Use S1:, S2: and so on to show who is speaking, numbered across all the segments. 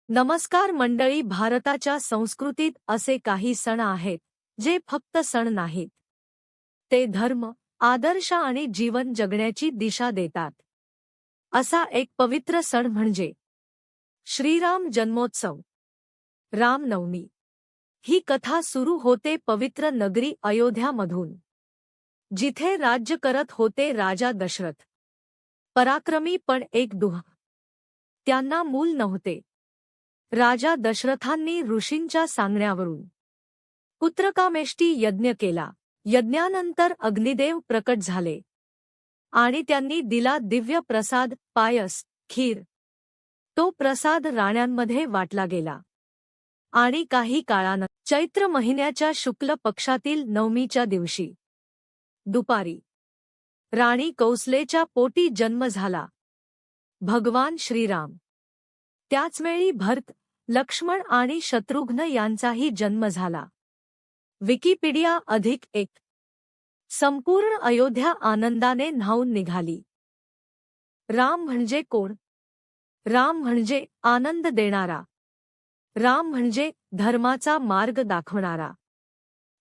S1: नमस्कार मंडळी, भारताच्या संस्कृतीत असे काही सण आहेत जे फक्त सण नाहीत, ते धर्म, आदर्श आणि जीवन जगण्याची दिशा देतात. असा एक पवित्र सण म्हणजे श्रीराम जन्मोत्सव, रामनवमी. ही कथा सुरू होते पवित्र नगरी अयोध्यामधून, जिथे राज्य करत होते राजा दशरथ. पराक्रमी पण एक दुह. त्यांना मूल नव्हते. राजा दशरथांनी ऋषींच्या सांगण्यावरून पुत्रकामेष्टी यज्ञ केला. यज्ञानंतर अग्निदेव प्रकट झाले आणि त्यांनी दिला दिव्य प्रसाद, पायस, खीर. तो प्रसाद राण्यांमध्ये वाटला गेला आणि काही काळानंतर चैत्र महिन्याच्या शुक्ल पक्षातील नवमीच्या दिवशी दुपारी राणी कौसलेच्या पोटी जन्म झाला भगवान श्रीराम. त्याचवेळी भरत, लक्ष्मण आणि शत्रुघ्न यांचाही जन्म झाला. विकिपीडिया +1. संपूर्ण अयोध्या आनंदाने न्हाऊन निघाली. राम म्हणजे कोण? राम म्हणजे आनंद देणारा. राम म्हणजे धर्माचा मार्ग दाखवणारा.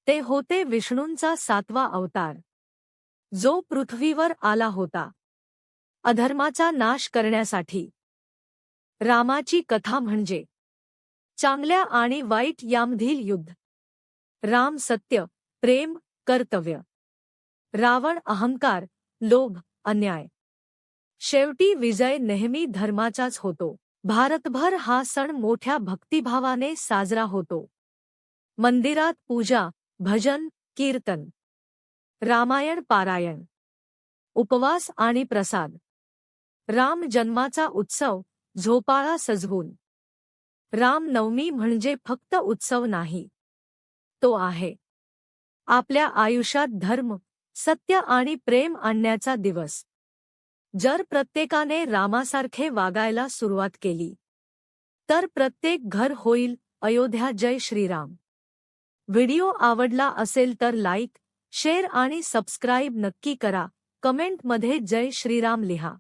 S1: ते होते विष्णूंचा 7वा अवतार, जो पृथ्वीवर आला होता अधर्माचा नाश करण्यासाठी. रामाची कथा म्हणजे चांगल्या आणि वाईट यामधील युद्ध. राम सत्य, प्रेम, कर्तव्य. रावण अहंकार, लोभ, अन्याय. शेवटी विजय नेहमी धर्माचाच होतो. भारतभर हा सण मोठ्या भक्तिभावाने साजरा होतो. मंदिरात पूजा, भजन, कीर्तन, रामायण पारायण, उपवास आणि प्रसाद. राम जन्माचा उत्सव झोपाळा सजवून. रामनवमी म्हणजे फक्त उत्सव नाही, तो आहे आपल्या आयुष्यात धर्म, सत्य आणि प्रेम आणण्याचा दिवस. जर प्रत्येकाने रामासारखे वागायला सुरुवात केली, तर प्रत्येक घर होईल अयोध्या. जय श्रीराम. व्हिडिओ आवडला असेल तर लाईक, शेअर आणि सबस्क्राईब नक्की करा. कमेंटमध्ये जय श्रीराम लिहा.